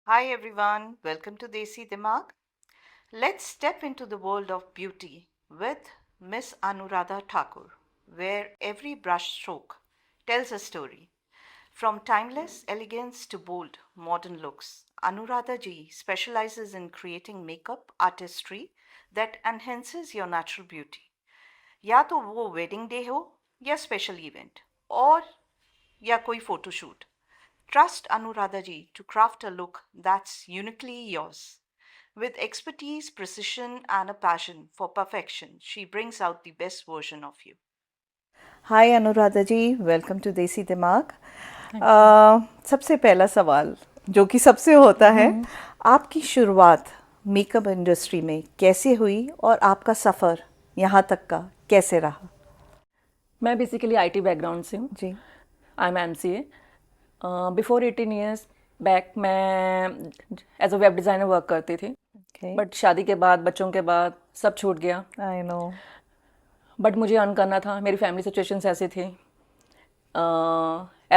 Hi everyone, welcome to Desi Dimag. Let's step into the world of beauty with Miss Anuradha Thakur, where every brushstroke tells a story. From timeless elegance to bold modern looks, Anuradha ji specializes in creating makeup artistry that enhances your natural beauty. या तो वो wedding day हो या special event और या कोई photoshoot. Trust Anuradha ji to craft a look that's uniquely yours. With expertise, precision, and a passion for perfection, she brings out the best version of you. Hi Anuradha ji, welcome to Desi Dimag. सबसे पहला सवाल जो कि सबसे होता है, आपकी शुरुआत मेकअप इंडस्ट्री में कैसे हुई और आपका सफ़र यहाँ तक का कैसे रहा? मैं बेसिकली आईटी बैकग्राउंड से हूँ जी. I am MCA. Before 18 years back मैं as a web designer work करती थी. Okay. बट शादी के बाद बच्चों के बाद सब छूट गया. I know. बट मुझे अर्न करना था. मेरी फैमिली सिचुएशंस ऐसी थी.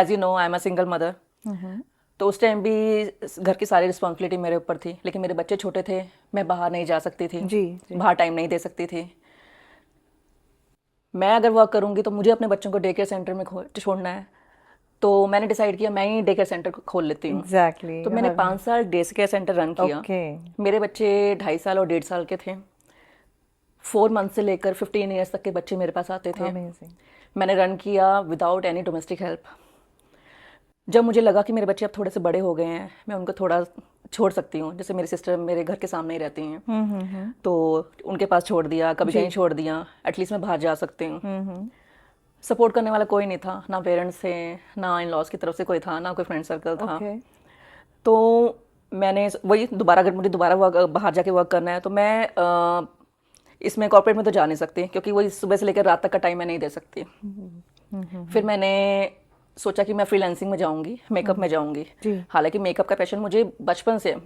As you know I am a single mother. तो उस टाइम भी घर की सारी रिस्पॉन्सिबिलिटी मेरे ऊपर थी. लेकिन मेरे बच्चे छोटे थे, मैं बाहर नहीं जा सकती थी. जी. बाहर टाइम नहीं दे सकती थी. मैं अगर वर्क करूँगी तो मुझे अपने बच्चों को डे केयर सेंटर में छोड़ना है. तो मैंने डिसाइड किया मैं ही डे केयर सेंटर खोल लेती हूँ. Exactly. तो मैंने 5 साल डे केयर सेंटर रन किया. Okay. मेरे बच्चे 2.5 साल और 1.5 साल के थे. 4 मंथ से लेकर 15 ईयर्स तक के बच्चे मेरे पास आते थे. Amazing. मैंने रन किया विदाउट एनी डोमेस्टिक हेल्प. जब मुझे लगा कि मेरे बच्चे अब थोड़े से बड़े हो गए हैं, मैं उनको थोड़ा छोड़ सकती हूँ. जैसे मेरी सिस्टर मेरे घर के सामने ही रहती हैं, तो उनके पास छोड़ दिया, कभी कहीं छोड़ दिया. एटलीस्ट मैं बाहर जा सकती हूँ. सपोर्ट करने वाला कोई नहीं था, ना पेरेंट्स थे, ना इन लॉज की तरफ से कोई था, ना कोई फ्रेंड सर्कल था. Okay. तो मैंने वही दोबारा, अगर मुझे दोबारा बाहर जाके वर्क करना है तो मैं इसमें कॉर्पोरेट में तो जा नहीं सकती, क्योंकि वही सुबह से लेकर रात तक का टाइम मैं नहीं दे सकती. फिर मैंने सोचा कि मैं फ्रीलांसिंग में जाऊंगी, मेकअप में जाऊंगी. हालांकि मेकअप का पैशन मुझे बचपन से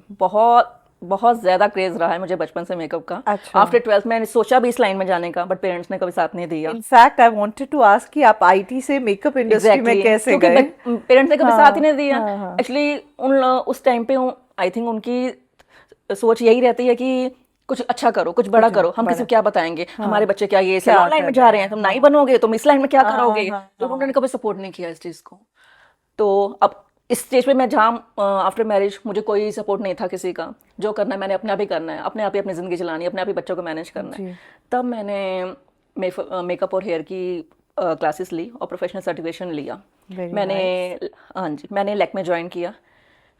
बहुत ज़्यादा क्रेज रहा है मुझे बचपन से मेकअप का. आफ्टर 12th मैंने सोचा भी इस लाइन में जाने का, बट पेरेंट्स ने कभी साथ नहीं दिया. In fact I wanted to ask कि आप आईटी से मेकअप इंडस्ट्री में कैसे गए? पेरेंट्स ने कभी साथ ही नहीं दिया. एक्चुअली उस टाइम पे आई थिंक उनकी सोच यही रहती है कि कुछ अच्छा करो, कुछ बड़ा करो. हम किसी को क्या बताएंगे, हमारे बच्चे क्या ये सैलून लाइन में जा रहे हैं, तुम नहीं बनोगे, तुम इस लाइन में क्या करोगे. तो उन्होंने कभी सपोर्ट नहीं किया इस चीज़ को. तो अब इस स्टेज पे मैं जहाँ आफ्टर मैरिज मुझे कोई सपोर्ट नहीं था किसी का. जो करना है मैंने अपने आप ही करना है, अपने आप ही अपनी ज़िंदगी चलानी है, अपने आप ही बच्चों को मैनेज करना है. तब मैंने मेकअप और हेयर की क्लासेस ली और प्रोफेशनल सर्टिफिकेशन लिया. हाँ जी, मैंने लैक्मे ज्वाइन किया.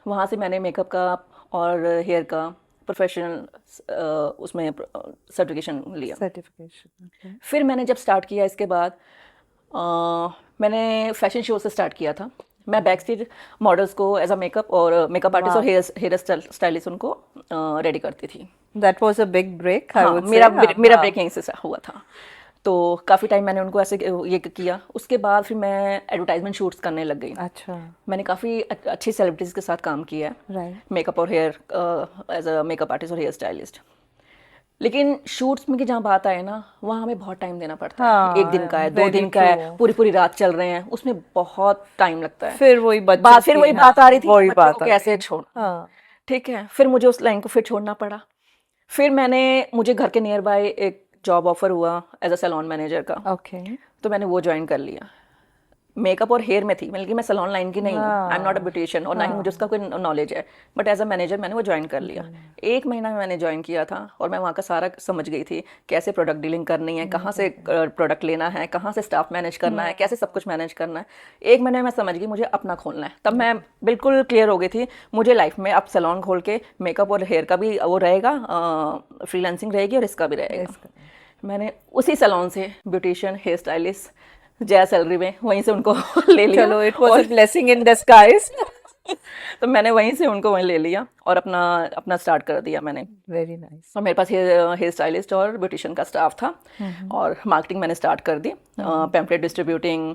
वहाँ से मैंने मेकअप का और हेयर का प्रोफेशनल उसमें सर्टिफिकेशन लिया. फिर मैंने जब स्टार्ट किया इसके बाद मैंने फैशन शो से स्टार्ट किया था. मैं बैक स्टेज मॉडल्स को एज अ मेकअप और मेकअप आर्टिस्ट और हेयर स्टाइलिस्ट उनको रेडी करती थी. That was a big break. हाँ, मेरा ब्रेक यहीं से हुआ था. तो काफ़ी टाइम मैंने उनको ऐसे ये किया. उसके बाद फिर मैं एडवर्टाइजमेंट शूट्स करने लग गई. अच्छा. मैंने काफ़ी अच्छी सेलिब्रिटीज़ के साथ काम किया है, मेकअप और hair as a makeup artist और हेयर स्टाइलिस्ट. लेकिन शूट्स में की जहाँ बात आए ना, वहाँ हमें बहुत टाइम देना पड़ता है. हाँ, 1 दिन का है, 2 दिन का है, पूरी रात चल रहे हैं, उसमें बहुत टाइम लगता है. फिर वही बात आ रही थी, बच्चों को कैसे छोड़ना. ठीक है, फिर मुझे उस लाइन को फिर छोड़ना पड़ा. फिर मुझे घर के नियर बाय एक जॉब ऑफर हुआ एज अ सैलून मैनेजर का. तो मैंने वो ज्वाइन कर लिया. मेकअप और हेयर में थी, बल्कि मैं सैलून लाइन की नहीं हूँ. I am not a beautician और ना ही मुझे उसका कोई नॉलेज है. बट एज अ मैनेजर मैंने वो ज्वाइन कर लिया. 1 महीना में मैंने ज्वाइन किया था और मैं वहाँ का सारा समझ गई थी. कैसे प्रोडक्ट डीलिंग करनी है, कहाँ से प्रोडक्ट लेना है, कहाँ से स्टाफ मैनेज करना है, कैसे सब कुछ मैनेज करना है. 1 महीने में मैं समझ गई मुझे अपना खोलना है. तब मैं बिल्कुल क्लियर हो गई थी मुझे लाइफ में अब सैलून खोल के मेकअप और हेयर का भी वो रहेगा, फ्रीलांसिंग रहेगी और इसका भी रहेगा. मैंने उसी सैलून से ब्यूटिशियन, हेयर स्टाइलिस्ट, जया सैलरी में वहीं से उनको ले लिया. चलो, it was a blessing in disguise. तो मैंने वहीं से उनको वहीं ले लिया और अपना स्टार्ट कर दिया मैंने. Very nice. और मेरे पास हेयर स्टाइलिस्ट और ब्यूटिशियन का स्टाफ था. और मार्केटिंग मैंने स्टार्ट कर दी. पैम्पलेट डिस्ट्रीब्यूटिंग,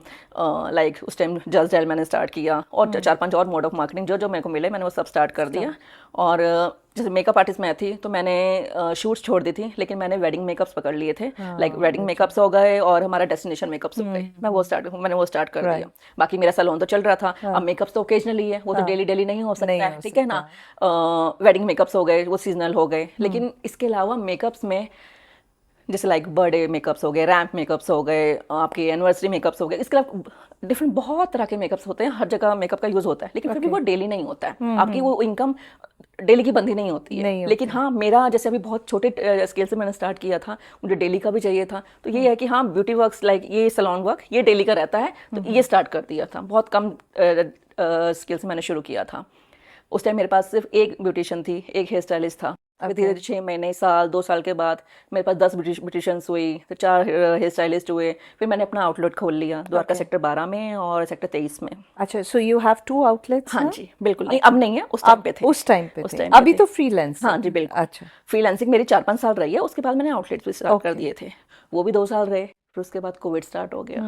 लाइक उस टाइम जस्ट डायल मैंने स्टार्ट किया और 4-5 और मोड ऑफ मार्केटिंग जो मेरे को मिले मैंने वो सब स्टार्ट कर दिया. और जैसे मेकअप आर्टिस्ट मैं थी तो मैंने शूट्स छोड़ दी थी, लेकिन मैंने वेडिंग मेकअप्स पकड़ लिए थे। लाइक वेडिंग मेकअप्स हो गए और हमारा डेस्टिनेशन मेकअप्स हो गए, मैंने वो स्टार्ट कर दिया। बाकी मेरा सैलून तो चल रहा था। अब मेकअप्स तो ओकेजनली है, वो तो डेली डेली नहीं हो सकता है, ठीक है ना। वेडिंग मेकअप्स हो गए, वो सीजनल हो गए। लेकिन इसके अलावा मेकअप्स में जैसे लाइक बर्थडे मेकअप्स हो गए, रैंप मेकअप्स हो गए, आपके एनिवर्सरी मेकअप्स हो गए, इसके अलावा डिफरेंट बहुत तरह के मेकअप्स होते हैं। हर जगह मेकअप का यूज़ होता है, लेकिन फिर भी वो डेली नहीं होता है। आपकी वो इनकम डेली की बंदी नहीं होती है। लेकिन हाँ, मेरा जैसे अभी बहुत छोटे स्केल से मैंने स्टार्ट किया था, मुझे डेली का भी चाहिए था। तो ये है कि हाँ, ब्यूटी वर्क्स लाइक ये सैलून वर्क ये डेली का रहता है, तो ये स्टार्ट कर दिया था। बहुत कम स्केल से मैंने शुरू किया था। उस टाइम मेरे पास सिर्फ एक ब्यूटिशियन थी, एक हेयर स्टाइलिस्ट था। धीरे धीरे 6 महीने, साल, 2 साल के बाद मेरे पास 10 ब्यूटिशियंस हुई, तो 4 हेयर स्टाइलिस्ट हुए। फिर मैंने अपना आउटलेट खोल लिया द्वारका सेक्टर 12 में और सेक्टर 23 में। अच्छा, सो यू हैव 2 आउटलेट्स? हाँ जी, बिल्कुल। नहीं, अब नहीं है, उस टाइम पे थे। उस टाइम पे थे। पे अभी थे। तो फ्रीलांस? हाँ जी, बिल्कुल। अच्छा, फ्रीलांसिंग मेरी 4-5 साल रही है। उसके बाद मैंने आउटलेट्स भी स्टार्ट कर दिए थे, वो भी 2 साल रहे। फिर उसके बाद कोविड स्टार्ट हो गया।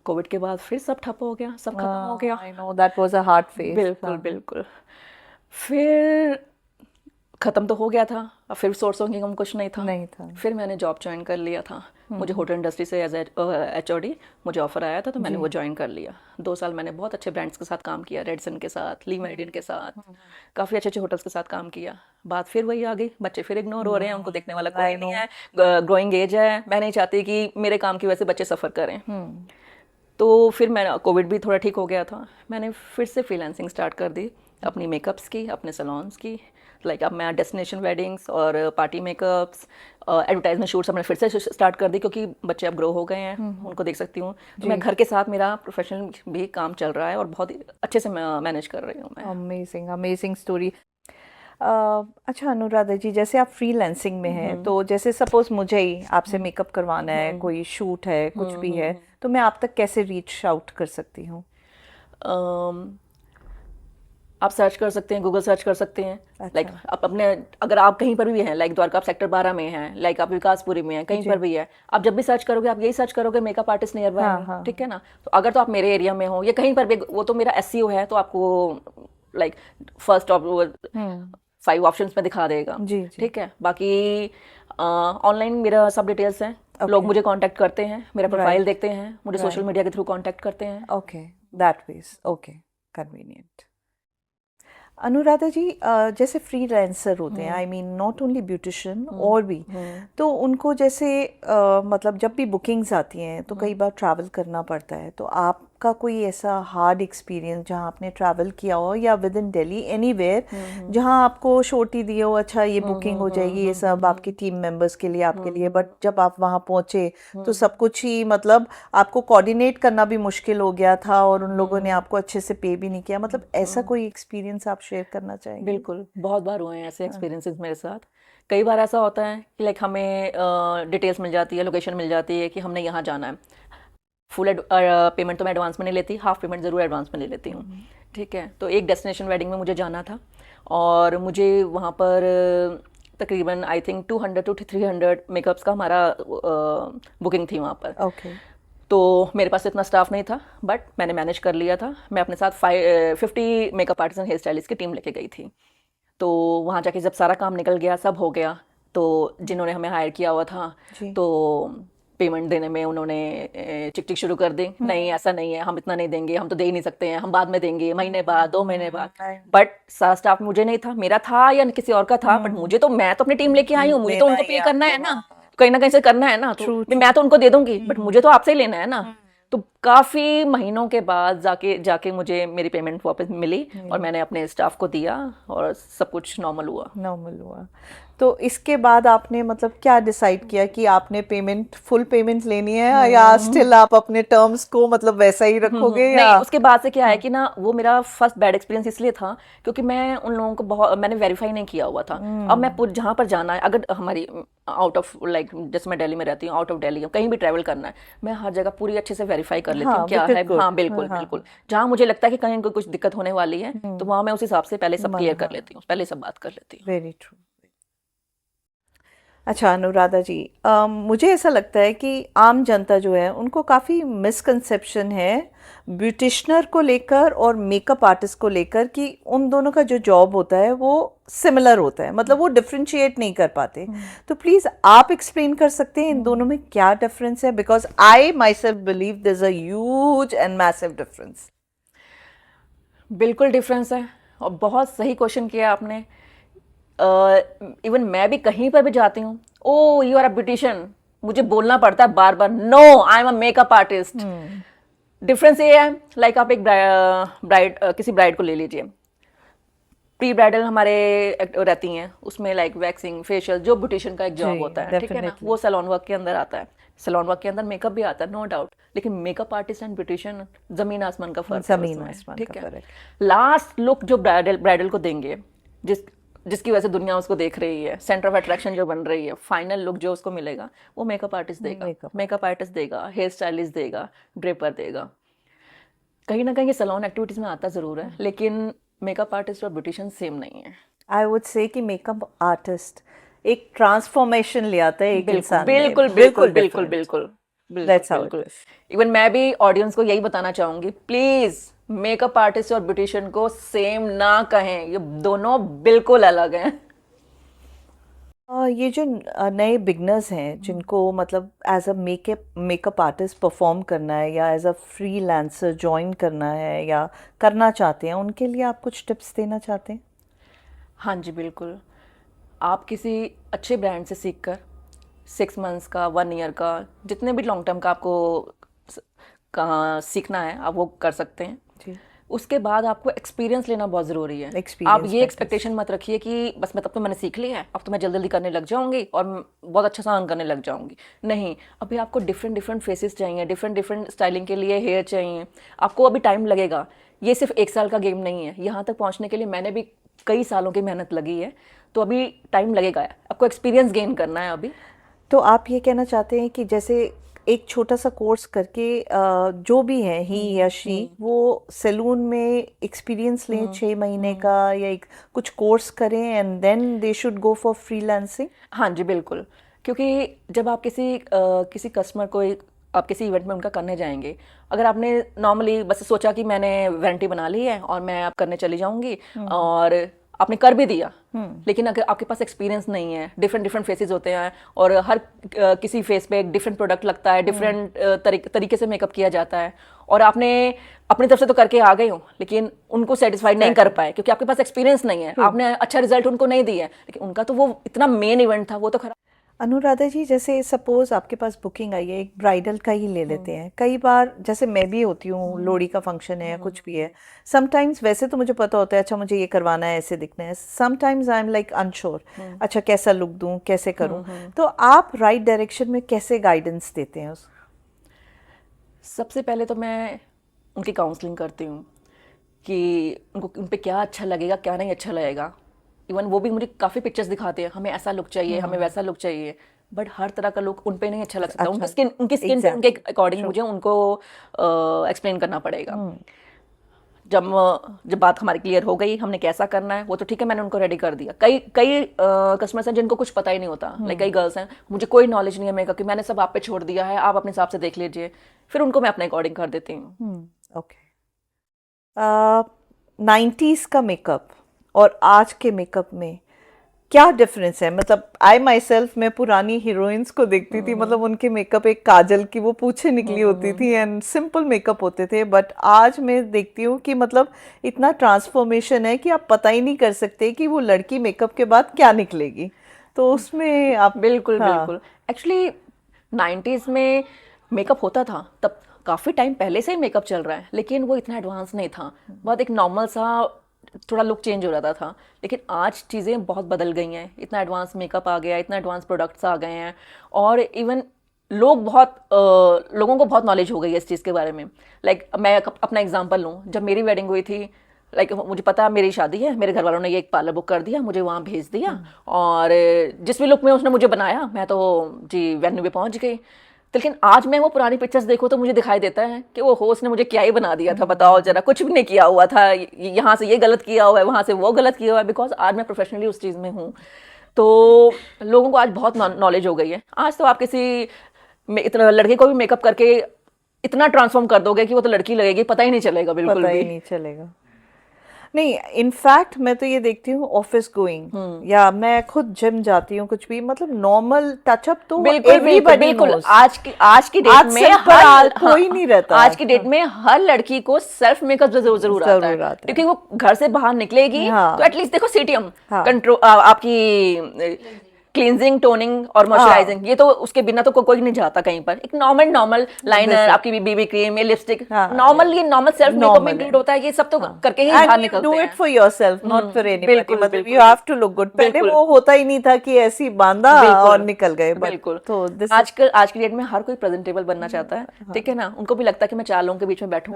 कोविड के बाद फिर सब ठप हो गया, सब खत्म हो गया। I know that was a hard phase. बिल्कुल बिल्कुल। फिर ख़त्म तो हो गया था, अब फिर सोर्स ऑफ इनकम कुछ नहीं था। फिर मैंने जॉब ज्वाइन कर लिया था। मुझे होटल इंडस्ट्री से एज HOD मुझे ऑफर आया था, तो मैंने वो ज्वाइन कर लिया। 2 साल मैंने बहुत अच्छे ब्रांड्स के साथ काम किया, रेडसन के साथ, ली मेरिडियन के साथ, काफ़ी अच्छे अच्छे होटल्स के साथ काम किया। बात फिर वही आ गई, बच्चे फिर इग्नोर हो रहे हैं, उनको देखने वाला कोई नहीं है, ग्रोइंग एज है। मैं नहीं चाहती कि मेरे काम की वजह से बच्चे सफ़र करें। तो फिर मैं कोविड भी थोड़ा ठीक हो गया था, मैंने फिर से फ्रीलांसिंग स्टार्ट कर दी, अपनी मेकअप्स की, अपने सैलून्स की। लाइक अब मैं डेस्टिनेशन वेडिंग्स और पार्टी मेकअप्स, एडवर्टाइजमेंट शूट्स अब मैंने फिर से स्टार्ट कर दी, क्योंकि बच्चे अब ग्रो हो गए हैं, उनको देख सकती हूँ। तो मैं घर के साथ मेरा प्रोफेशनल भी काम चल रहा है और बहुत अच्छे से मैनेज कर रही हूँ मैं। Amazing, amazing story. अच्छा अनुराधा जी, जैसे आप फ्रीलांसिंग में हैं, तो जैसे सपोज मुझे ही आपसे मेकअप करवाना है, कोई शूट है, कुछ भी है, तो मैं आप तक कैसे रीच आउट कर सकती हूँ? आप सर्च कर सकते हैं, गूगल सर्च कर सकते हैं। लाइक आप अपने, अगर आप कहीं पर भी हैं, लाइक द्वारका आप सेक्टर 12 में हैं, लाइक आप विकासपुरी में हैं, कहीं पर भी है, आप जब भी सर्च करोगे आप यही सर्च करोगे मेकअप आर्टिस्ट नियर बाय, ठीक है ना। तो अगर तो आप मेरे एरिया में हो या कहीं पर भी, वो तो मेरा SEO है, तो आपको लाइक फर्स्ट ऑफ 5 ऑप्शंस में दिखा देगा, ठीक है। बाकी ऑनलाइन मेरा सब डिटेल्स हैं। लोग मुझे कांटेक्ट करते हैं, मेरा प्रोफाइल देखते हैं, मुझे सोशल मीडिया के थ्रू कांटेक्ट करते हैं। Okay, that ways, okay, convenient. Anuradha ji, जैसे फ्रीलांसर होते हैं, I mean not only beautician और भी, तो उनको जैसे मतलब जब भी बुकिंग्स आती हैं तो कई बार ट्रैवल करना पड़ता है, तो आपका कोई ऐसा हार्ड एक्सपीरियंस जहाँ आपने ट्रैवल किया हो या विद इन दिल्ली एनीवेयर, जहाँ आपको शोटी दी हो, अच्छा ये बुकिंग हो जाएगी, ये सब आपकी टीम मेंबर्स के लिए, आपके लिए, बट जब आप वहाँ पहुँचे तो सब कुछ ही मतलब आपको कोऑर्डिनेट करना भी मुश्किल हो गया था और उन लोगों ने आपको अच्छे से पे भी नहीं किया, मतलब ऐसा कोई एक्सपीरियंस आप शेयर करना चाहेंगे? बिल्कुल, बहुत बार हुए हैं ऐसे एक्सपीरियंसेस मेरे साथ। कई बार ऐसा होता है कि लाइक हमें डिटेल्स मिल जाती है, लोकेशन मिल जाती है कि हमने यहाँ जाना है। फुल पेमेंट तो मैं एडवांस में नहीं लेती, हाफ पेमेंट ज़रूर एडवांस में ले लेती हूँ, ठीक है। तो एक डेस्टिनेशन वेडिंग में मुझे जाना था और मुझे वहाँ पर तकरीबन आई थिंक 200 to 300 मेकअप्स का हमारा बुकिंग थी वहाँ पर। तो मेरे पास इतना स्टाफ नहीं था, बट मैंने मैनेज कर लिया था। मैं अपने साथ 50 makeup artist and hair stylist की टीम लेके गई थी। तो वहाँ जाके जब सारा काम निकल गया, सब हो गया, तो जिन्होंने हमें हायर किया हुआ था, तो पेमेंट देने में उन्होंने चिक शुरू कर दी, नहीं ऐसा नहीं है, हम इतना नहीं देंगे, हम तो दे ही नहीं सकते हैं, हम बाद में देंगे, महीने बाद, 2 महीने बाद। बट सारा स्टाफ मुझे नहीं था, मेरा था या किसी और का था, बट मुझे तो, मैं तो अपनी टीम लेके आई हूँ, मुझे तो उनको पे करना है ना, कहीं ना कहीं से करना है ना, तो मैं तो उनको दे दूंगी, बट मुझे तो आपसे ही लेना है ना। तो काफ़ी महीनों के बाद जाके मुझे मेरी पेमेंट वापस मिली और मैंने अपने स्टाफ को दिया और सब कुछ नॉर्मल हुआ। तो इसके बाद आपने मतलब क्या डिसाइड किया कि आपने फुल पेमेंट लेनी है या स्टिल आप अपने टर्म्स को मतलब वैसा ही रखोगे? या नहीं, उसके बाद से क्या है कि ना, वो मेरा फर्स्ट बैड एक्सपीरियंस इसलिए था क्योंकि मैं उन लोगों को मैंने वेरीफाई नहीं किया हुआ था। अब मैं जहाँ पर जाना है, अगर हमारी आउट ऑफ लाइक जैसे मैं दिल्ली में रहती हूँ, आउट ऑफ दिल्ली कहीं भी ट्रैवल करना है, मैं हर जगह पूरी अच्छे से वेरीफाई कर लेती हूँ क्या है। हाँ बिल्कुल बिल्कुल, जहाँ मुझे लगता है कि कहीं कुछ दिक्कत होने वाली है, तो वहाँ मैं उस हिसाब से पहले सब क्लियर कर लेती हूँ, पहले सब बात कर लेती हूँ। Very true. अच्छा अनुराधा जी, मुझे ऐसा लगता है कि आम जनता जो है उनको काफ़ी मिसकंसेप्शन है ब्यूटिशनर को लेकर और मेकअप आर्टिस्ट को लेकर कि उन दोनों का जो जॉब होता है वो सिमिलर होता है, मतलब वो डिफ्रेंशिएट नहीं कर पाते। तो प्लीज़ आप एक्सप्लेन कर सकते हैं इन दोनों में क्या डिफरेंस है, because I myself believe there is a huge and massive difference. बिल्कुल डिफरेंस है, और बहुत सही क्वेश्चन किया आपने। इवन मैं भी कहीं पर भी जाती हूँ, oh you are a beautician, मुझे बोलना पड़ता है बार बार, no I am a makeup artist. Difference ये है, लाइक आप एक ब्राइड किसी ब्राइड को ले लीजिए, प्री ब्राइडल हमारे रहती हैं, उसमें लाइक वैक्सिंग, फेशियल, जो ब्यूटिशियन का एक जॉब जी, होता है, ठीक है ना, definitely. वो सैलून वर्क के अंदर आता है। सैलून वर्क के अंदर मेकअप भी आता है, नो डाउट, लेकिन मेकअप आर्टिस्ट एंड ब्यूटिशियन जमीन आसमान का फर्क है जमीन उसमें, आसमान ठीक का है। फर्क। लास्ट लुक जो ब्राइडल को देंगे, जिसकी वजह से दुनिया उसको देख रही है, सेंटर ऑफ अट्रैक्शन जो बन रही है, फाइनल लुक जो उसको मिलेगा वो मेकअप आर्टिस्ट देगा, मेकअप आर्टिस्ट देगा, हेयर स्टाइलिस्ट देगा, ड्रेपर देगा। कहीं ना कहीं ये सैलून एक्टिविटीज में आता जरूर है, लेकिन मेकअप आर्टिस्ट और ब्यूटिशियन सेम नहीं है। आई वुड से कि मेकअप आर्टिस्ट एक ट्रांसफॉर्मेशन ले आता है एक इंसान में, बिल्कुल बिल्कुल बिल्कुल different. बिल्कुल That's how it बिल्कुल। is. इवन मैं भी ऑडियंस को यही बताना चाहूंगी, प्लीज मेकअप आर्टिस्ट और ब्यूटिशियन को सेम ना कहें, ये दोनों बिल्कुल अलग हैं। ये जो नए बिगनर्स हैं जिनको मतलब as a makeup artist perform करना है या एज अ फ्रीलांसर ज्वाइन करना है या करना चाहते हैं, उनके लिए आप कुछ टिप्स देना चाहते हैं? हाँ जी बिल्कुल। आप किसी अच्छे ब्रांड से सीख कर 6 मंथ्स का, 1 ईयर का, जितने भी लॉन्ग टर्म का आपको कहाँ सीखना है आप वो कर सकते हैं। जी, उसके बाद आपको एक्सपीरियंस लेना बहुत ज़रूरी है। Experience आप ये practice. एक्सपेक्टेशन मत रखिए कि बस मैं तब तो मैंने सीख लिया है, अब तो मैं जल्दी जल्दी करने लग जाऊंगी और बहुत अच्छा सा अर्न करने लग जाऊंगी। नहीं, अभी आपको डिफरेंट डिफरेंट फेसेस चाहिए, डिफरेंट डिफरेंट स्टाइलिंग के लिए हेयर चाहिए, आपको अभी टाइम लगेगा। ये सिर्फ 1 साल का गेम नहीं है, यहाँ तक पहुँचने के लिए मैंने भी कई सालों की मेहनत लगी है, तो अभी टाइम लगेगा, आपको एक्सपीरियंस गेन करना है अभी। तो आप ये कहना चाहते हैं कि जैसे एक छोटा सा कोर्स करके जो भी है ही या शी वो सैलून में एक्सपीरियंस लें 6 महीने का या एक कुछ कोर्स करें and then they should go for freelancing? हाँ जी बिल्कुल, क्योंकि जब आप किसी कस्टमर को आप किसी इवेंट में उनका करने जाएंगे, अगर आपने नॉर्मली बस सोचा कि मैंने वारंटी बना ली है और मैं आप करने चली जाऊंगी और आपने कर भी दिया, लेकिन अगर आपके पास एक्सपीरियंस नहीं है, डिफरेंट डिफरेंट फेसेस होते हैं और हर किसी फेस पे एक डिफरेंट प्रोडक्ट लगता है, डिफरेंट तरीके से मेकअप किया जाता है, और आपने अपनी तरफ से तो करके आ गए हो लेकिन उनको सेटिस्फाइड नहीं कर पाए क्योंकि आपके पास एक्सपीरियंस नहीं है, आपने अच्छा रिजल्ट उनको नहीं दिया, लेकिन उनका तो वो इतना मेन इवेंट था, वो तो खराब। अनुराधा जी, जैसे सपोज आपके पास बुकिंग आई है, एक ब्राइडल का ही ले लेते हैं, कई बार जैसे मैं भी होती हूँ, लोहड़ी का फंक्शन है या कुछ भी है, समटाइम्स वैसे तो मुझे पता होता है अच्छा मुझे ये करवाना है, ऐसे दिखना है, sometimes I am like unsure, अच्छा कैसा लुक दूँ, कैसे करूँ, तो आप राइट डायरेक्शन में कैसे गाइडेंस देते हैं उस? सबसे पहले तो मैं उनकी काउंसलिंग करती हूँ कि उनको उन पे क्या अच्छा लगेगा, क्या नहीं अच्छा लगेगा। इवन वो भी मुझे काफ़ी पिक्चर्स दिखाते हैं, हमें ऐसा लुक चाहिए, हमें वैसा लुक चाहिए, बट हर तरह का लुक उन पे नहीं अच्छा लग सकता। उनकी स्किन उनके अकॉर्डिंग मुझे उनको एक्सप्लेन करना पड़ेगा। जब बात हमारी क्लियर हो गई, हमने कैसा करना है वो तो ठीक है, मैंने उनको रेडी कर दिया। कई कस्टमर्स हैं जिनको कुछ पता ही नहीं होता, लाइक कई गर्ल्स हैं, मुझे कोई नॉलेज नहीं है मेकअप की, मैंने सब आप पे छोड़ दिया है, आप अपने हिसाब से देख लीजिए, फिर उनको मैं अपने अकॉर्डिंग कर देती हूँ। ओके। 90s का मेकअप और आज के मेकअप में क्या डिफरेंस है? मतलब आई माई सेल्फ, मैं पुरानी हीरोइंस को देखती थी, मतलब उनके मेकअप एक काजल की वो पूछे निकली होती थी एंड सिंपल मेकअप होते थे, बट आज मैं देखती हूँ कि मतलब इतना ट्रांसफॉर्मेशन है कि आप पता ही नहीं कर सकते कि वो लड़की मेकअप के बाद क्या निकलेगी। तो उसमें आप बिल्कुल बिल्कुल, एक्चुअली 90s में मेकअप होता था, तब काफ़ी टाइम पहले से ही मेकअप चल रहा है, लेकिन वो इतना एडवांस नहीं था, बहुत एक नॉर्मल सा थोड़ा लुक चेंज हो जाता था। लेकिन आज चीज़ें बहुत बदल गई हैं, इतना एडवांस मेकअप आ गया है, इतना एडवांस प्रोडक्ट्स आ गए हैं, और इवन लोगों को बहुत नॉलेज हो गई है इस चीज़ के बारे में। लाइक मैं अपना एग्जांपल लूँ, जब मेरी वेडिंग हुई थी, लाइक मुझे पता मेरी शादी है, मेरे घर वालों ने ये एक पार्लर बुक कर दिया, मुझे वहाँ भेज दिया, और जिस भी लुक में उसने मुझे बनाया, मैं तो जी वेन्यू पे पहुँच गई। लेकिन आज मैं वो पुरानी पिक्चर्स देखूँ तो मुझे दिखाई देता है कि वो होस्ट ने मुझे क्या ही बना दिया था, बताओ जरा, कुछ भी नहीं किया हुआ था, यहाँ से ये गलत किया हुआ है, वहाँ से वो गलत किया हुआ है, बिकॉज आज मैं प्रोफेशनली उस चीज़ में हूँ। तो लोगों को आज बहुत नॉलेज हो गई है। आज तो आप किसी इतना लड़के को भी मेकअप करके इतना ट्रांसफॉर्म कर दोगे कि वो तो लड़की लगेगी, पता ही नहीं चलेगा बिल्कुल पता भी। ही नहीं चलेगा। नहीं, इनफैक्ट मैं तो ये देखती हूँ ऑफिस गोइंग या मैं खुद जिम जाती हूँ, कुछ भी मतलब नॉर्मल टचअप तो बिल्कुल एवरीबॉडी बिल्कुल नोज। आज की डेट आज में सिंपल कोई नहीं रहता। आज की डेट में हर लड़की को सेल्फ मेकअप जरूर आता है, क्योंकि वो घर से बाहर निकलेगी हाँ। तो एटलीस्ट देखो सीटीएम हाँ। कंट्रोल, आपकी क्लींजिंग, टोनिंग और मॉइस्चराइजिंग, ये तो उसके बिना तो कोई नहीं जाता कहीं पर। एक नॉर्मल लाइनर, आपकी बीबी क्रीम, ये लिपस्टिक, नॉर्मल सेल्फ मेकअप में इंक्लूड होता है। ये सब तो करके ही बाहर निकलते हैं। Do it for yourself, not for anybody. बिल्कुल, मतलब you have to look good. पहले वो होता ही नहीं था कि ऐसी बांधा और निकल गए। बिल्कुल। तो आज की डेट में हर कोई प्रेजेंटेबल बनना चाहता है, ठीक है ना। उनको भी लगता है कि मैं 4 लोगों के बीच में बैठूं,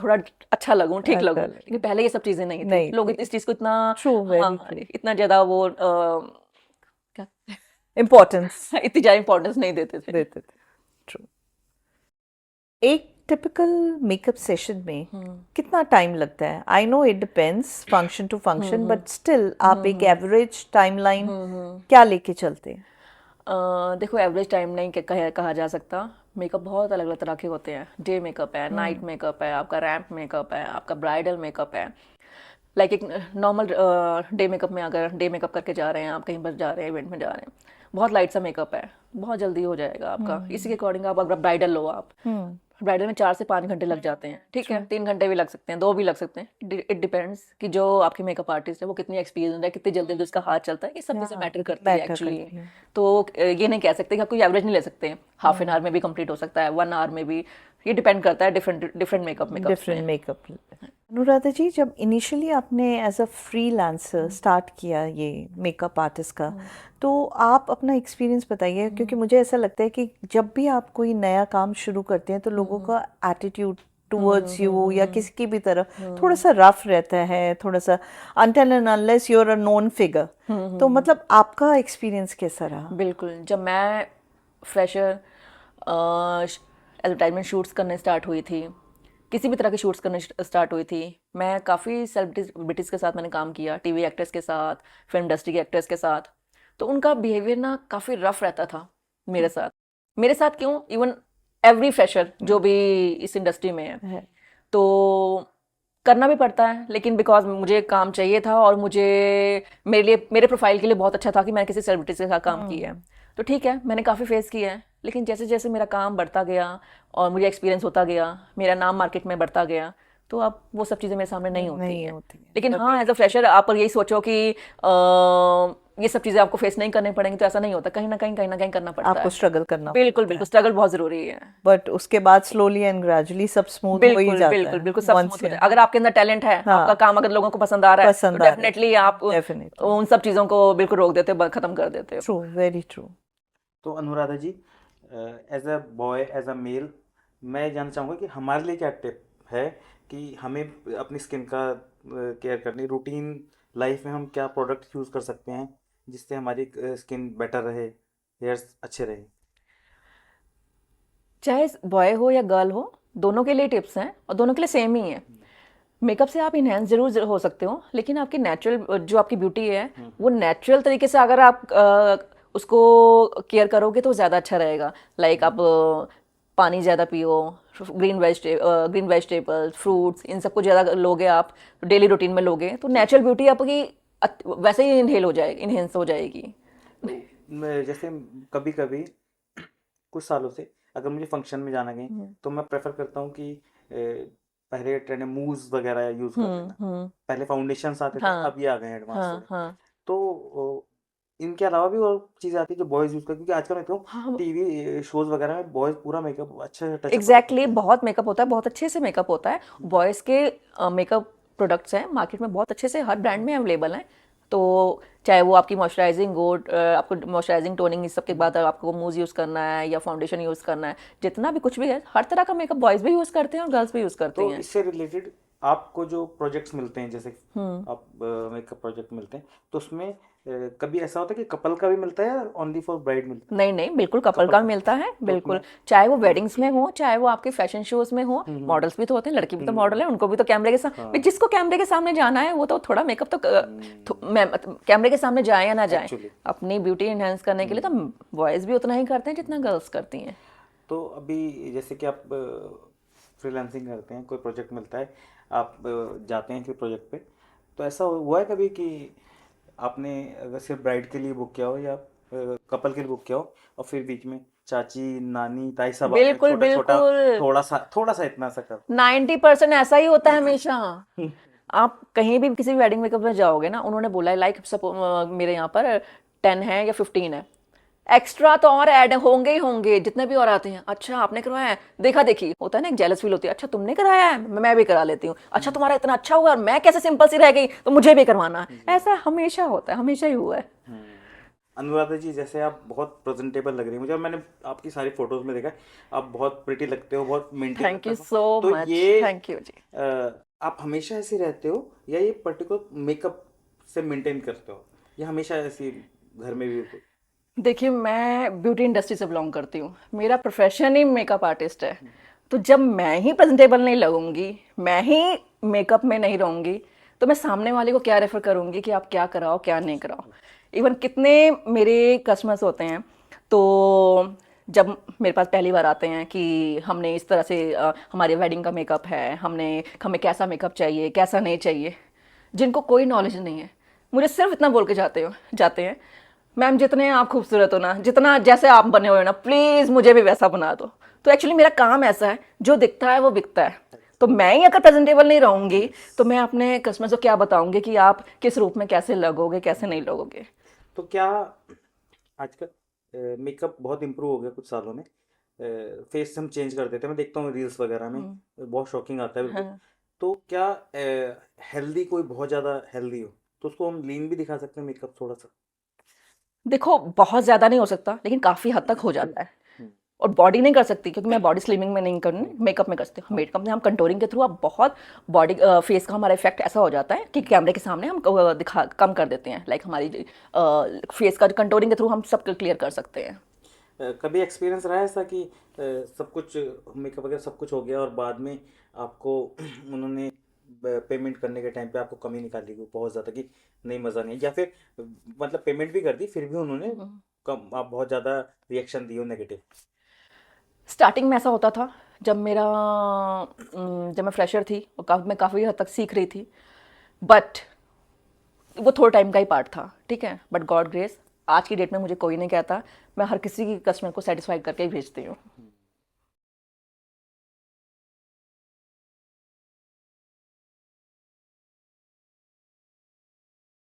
थोड़ा अच्छा लगूं, ठीक लगूं। लेकिन पहले ये सब चीजें नहीं थी। लोग इस चीज को इतना ज्यादा वो इम्पोर्टेंस इतनी ज्यादा इम्पोर्टेंस नहीं देते थे। ट्रू। एक टिपिकल मेकअप सेशन में कितना टाइम लगता है? I know it depends function to function, but still आप एक एवरेज टाइमलाइन क्या लेके चलते हैं? देखो, एवरेज टाइम नहीं कहा जा सकता। मेकअप बहुत अलग अलग तरह के होते हैं। डे मेकअप है, नाइट मेकअप है, आपका रैम्प मेकअप है, आपका ब्राइडल मेकअप है। लाइक एक नॉर्मल डे मेकअप में, अगर डे मेकअप करके जा रहे हैं, आप कहीं पर जा रहे हैं, इवेंट में जा रहे हैं, बहुत लाइट सा मेकअप है, बहुत जल्दी हो जाएगा आपका। इसी के अकॉर्डिंग आप अगर ब्राइडल लो, आप ब्राइडल में 4 से 5 घंटे लग जाते हैं, ठीक है। 3 घंटे भी लग सकते हैं, 2 भी लग सकते हैं। इट डिपेंड्स कि जो आपकी मेकअप आर्टिस्ट है वो कितनी एक्सपीरियंस है, कितनी जल्दी उसका हाथ चलता है। ये सब चीज़ें मैटर करती है एक्चुअली। तो ये नहीं कह सकते कि आप कोई एवरेज नहीं ले सकते हैं। हाफ एन आवर में भी कंप्लीट हो सकता है, 1 आवर में भी। ये डिपेंड करता है डिफरेंट मेकअप। अनुराधा जी, जब इनिशियली आपने एज अ फ्रीलांसर स्टार्ट किया ये मेकअप आर्टिस्ट का, तो आप अपना एक्सपीरियंस बताइए, क्योंकि मुझे ऐसा लगता है कि जब भी आप कोई नया काम शुरू करते हैं तो लोगों का एटीट्यूड टूवर्ड्स यू या किसी की भी तरफ थोड़ा सा रफ रहता है, थोड़ा सा until and unless you're a known figure। तो मतलब आपका एक्सपीरियंस कैसा रहा? बिल्कुल, जब मैं फ्रेशर एडवर्टाइजमेंट शूट्स करने स्टार्ट हुई थी, किसी भी तरह के शूट्स करने स्टार्ट हुई थी, मैं काफ़ी सेलिब्रिटीज़ के साथ मैंने काम किया, टीवी एक्टर्स के साथ, फिल्म इंडस्ट्री के एक्टर्स के साथ। तो उनका बिहेवियर ना काफ़ी रफ रहता था मेरे साथ क्यों, इवन एवरी फ्रेशर जो भी इस इंडस्ट्री में है। तो करना भी पड़ता है, लेकिन बिकॉज मुझे काम चाहिए था और मेरे प्रोफाइल के लिए बहुत अच्छा था कि मैंने किसी सेलिब्रिटी के साथ काम किया है, तो ठीक है, मैंने काफ़ी फेस किया है। लेकिन जैसे जैसे मेरा काम बढ़ता गया और मुझे एक्सपीरियंस होता गया, मेरा नाम मार्केट में बढ़ता गया, तो अब वो सब चीज़ें मेरे सामने नहीं होती। लेकिन हाँ, एज अ फ्रेशर आप यही सोचो कि ये सब चीज़ें आपको फेस नहीं करनी पड़ेंगी, तो ऐसा नहीं होता। कहीं ना कहीं करना पड़ता है, आपको स्ट्रगल करना। बिल्कुल, स्ट्रगल बहुत जरूरी है। बट उसके बाद स्लोली एंड ग्रेजुअली सब स्मूथ हो ही जाता है। बिल्कुल सब स्मूथ होता है। अगर आपके अंदर टैलेंट है, आपका काम अगर लोगों को पसंद आ रहा है, तो डेफिनेटली आप उन सब चीज़ों को बिल्कुल रोक देते हो, खत्म कर देते हो। True, very true. तो Anuradha ji, as a boy, as a male, मैं जानना चाहूँगा कि हमारे लिए क्या टिप है कि हमें अपनी स्किन का केयर करनी, रूटीन लाइफ में हम क्या प्रोडक्ट यूज़ कर सकते हैं जिससे हमारी स्किन बेटर रहे, हेयर्स अच्छे रहे? चाहे बॉय हो या गर्ल हो, दोनों के लिए टिप्स हैं और दोनों के लिए सेम ही है। मेकअप से आप इन्हेंस जरूर हो सकते हो, लेकिन आपकी नेचुरल जो आपकी ब्यूटी है, वो नेचुरल तरीके से अगर आप उसको केयर करोगे तो ज़्यादा अच्छा रहेगा। लाइक आप पानी ज़्यादा पियो, ग्रीन वेजिटेबल्स, फ्रूट्स, इन सबको ज़्यादा लोगे आप, डेली रूटीन में लोगे, तो नेचुरल ब्यूटी आपकी वैसे ही इन्हेंस हो जाएगी। जैसे कभी कभी कुछ सालों से अगर मुझे फंक्शन में जाना गए, तो मैं प्रेफर करता हूँ कि पहले ट्रेंड में मूव्स वगैरह यूज करते हैं, पहले फाउंडेशंस आते थे, अब ये आ गए एडवांस। तो इनके अलावा भी और चीजें आती है जो बॉयज यूज करते हैं, क्योंकि आजकल मैं देखता हूँ टीवी शोज वगैरह में बॉयज पूरा मेकअप अच्छे से एग्जैक्टली बहुत मेकअप होता है, बहुत अच्छे से मेकअप होता है। बॉयज के मेकअप प्रोडक्ट्स हैं मार्केट में, बहुत अच्छे से हर ब्रांड में अवेलेबल हैं। तो चाहे वो आपकी मॉइस्चराइजिंग हो, आपको मॉइस्चराइजिंग, टोनिंग, इस सब के बाद आपको मूव यूज़ करना है या फाउंडेशन यूज़ करना है, जितना भी कुछ भी है, हर तरह का मेकअप बॉयज़ भी यूज़ करते हैं और गर्ल्स भी यूज़ करती हैं। तो इससे रिलेटेड आपको जो प्रोजेक्ट्स मिलते हैं, जैसे आप मेकअप प्रोजेक्ट मिलते हैं, तो उसमें कभी ऐसा होता है कि कपल का भी मिलता है या ओनली फॉर ब्राइड मिलता नहीं नहीं, बिल्कुल कपल कपल का का। मिलता है, तो बिल्कुल। उसमें चाहे वो वेडिंग्स में हो, चाहे वो आपके फैशन शोज में हो, मॉडल्स भी तो होते हैं, लड़की भी तो मॉडल है, उनको भी तो कैमरे के सामने, हाँ जिसको कैमरे के सामने जाना है वो तो थोड़ा मेकअप तो कैमरे के सामने जाए या ना जाए, एक्चुअली, अपनी ब्यूटी एनहेंस करने के लिए तो बॉयज भी उतना ही करते हैं जितना गर्ल्स करती हैं। तो अभी जैसे कि आप फ्रीलांसिंग करते हैं, कोई प्रोजेक्ट मिलता है, आप जाते हैं किसी प्रोजेक्ट पे, तो ऐसा हुआ है कभी कि आपने अगर सिर्फ ब्राइड के लिए बुक किया हो या कपल के लिए बुक किया हो, और फिर बीच में चाची नानी ताई सब आ गए, बिल्कुल छोटा छोटा, बिल्कुल, थोड़ा सा इतना सा कर 90% ऐसा ही होता है हमेशा। आप कहीं भी किसी भी वेडिंग मेकअप में जाओगे ना, उन्होंने बोला है लाइक मेरे यहाँ पर 10 है या 15 है, एक्स्ट्रा तो और ऐड होंगे ही होंगे जितने भी और आते हैं। अच्छा आपने करवाया है, देखा देखी होता है ना, एक जेलस फील होती है, अच्छा तुमने कराया है, मैं भी करा लेती हूँ, अच्छा तुम्हारा इतना अच्छा हुआ और मैं कैसे सिंपल सी रह गई, तो मुझे भी करवाना है। ऐसा हमेशा होता है, हमेशा ही हुआ है। अनुराधा जी, जैसे आप बहुत प्रेजेंटेबल लग रही है मुझे, मैंने आपकी सारी फोटोज में देखा है, आप बहुत प्रिटी लगते हो, बहुत मेंटेन थैंक लगता यू हो। सो तो मच, ये थैंक यू जी। आप हमेशा ऐसे रहते हो या ये पर्टिकुलर मेकअप से मेंटेन करते हो, या हमेशा ऐसे घर में भी? देखिए मैं ब्यूटी इंडस्ट्री से बिलोंग करती हूँ, मेरा प्रोफेशन ही मेकअप आर्टिस्ट है, तो जब मैं ही प्रेजेंटेबल नहीं लगूंगी, मैं ही मेकअप में नहीं रहूंगी, तो मैं सामने वाले को क्या रेफर करूंगी कि आप क्या कराओ क्या नहीं कराओ। इवन कितने मेरे कस्टमर्स होते हैं, तो जब मेरे पास पहली बार आते हैं कि हमने इस तरह से हमारे वेडिंग का मेकअप है, हमें कैसा मेकअप चाहिए कैसा नहीं चाहिए, जिनको कोई नॉलेज नहीं है, मुझे सिर्फ इतना बोल के जाते हैं, मैम जितने आप खूबसूरत हो ना, जितना जैसे आप बने हुए हो ना, प्लीज़ मुझे भी वैसा बना दो। तो एक्चुअली मेरा काम ऐसा है, जो दिखता है वो बिकता है। तो मैं ही अगर प्रेजेंटेबल नहीं रहूंगी तो मैं अपने कस्टमर्स को क्या बताऊंगी कि आप किस रूप में कैसे लगोगे कैसे नहीं लगोगे। तो क्या आजकल मेकअप बहुत इम्प्रूव हो गया कुछ सालों में, फेस हम चेंज कर देते हैं, मैं देखता हूँ रील्स वगैरह में, बहुत शॉकिंग आता है बिल्कुल। हाँ। तो क्या हेल्दी कोई बहुत ज़्यादा हेल्दी हो तो उसको हम लीन भी दिखा सकते हैं मेकअप थोड़ा सा? देखो बहुत ज़्यादा नहीं हो सकता लेकिन काफ़ी हद तक हो जाता है। हम्म, और बॉडी नहीं कर सकती क्योंकि मैं बॉडी स्लिमिंग में नहीं करनी, मेकअप में करती हूँ। मेकअप में हम कंटूरिंग के थ्रू आप बहुत बॉडी फेस का हमारा इफेक्ट ऐसा हो जाता है कि कैमरे के सामने हम दिखा कम कर देते हैं, लाइक हमारी फेस का कंटूरिंग के थ्रू हम सब क्लियर कर सकते हैं। कभी एक्सपीरियंस रहा है ऐसा कि सब कुछ मेकअप वगैरह सब कुछ हो गया और बाद में आपको उन्होंने पेमेंट करने के टाइम पे आपको कमी निकाली हुई बहुत ज़्यादा कि नहीं मज़ा नहीं, या फिर मतलब पेमेंट भी कर दी फिर भी उन्होंने कम, आप बहुत ज़्यादा रिएक्शन दिए हो नेगेटिव? स्टार्टिंग में ऐसा होता था, जब मैं फ्रेशर थी और मैं काफ़ी हद तक सीख रही थी, बट वो थोड़ा टाइम का ही पार्ट था, ठीक है। बट गॉड ग्रेस आज की डेट में मुझे कोई नहीं कहता, मैं हर किसी की कस्टमर को सेटिस्फाइड करके ही भेजती हूँ।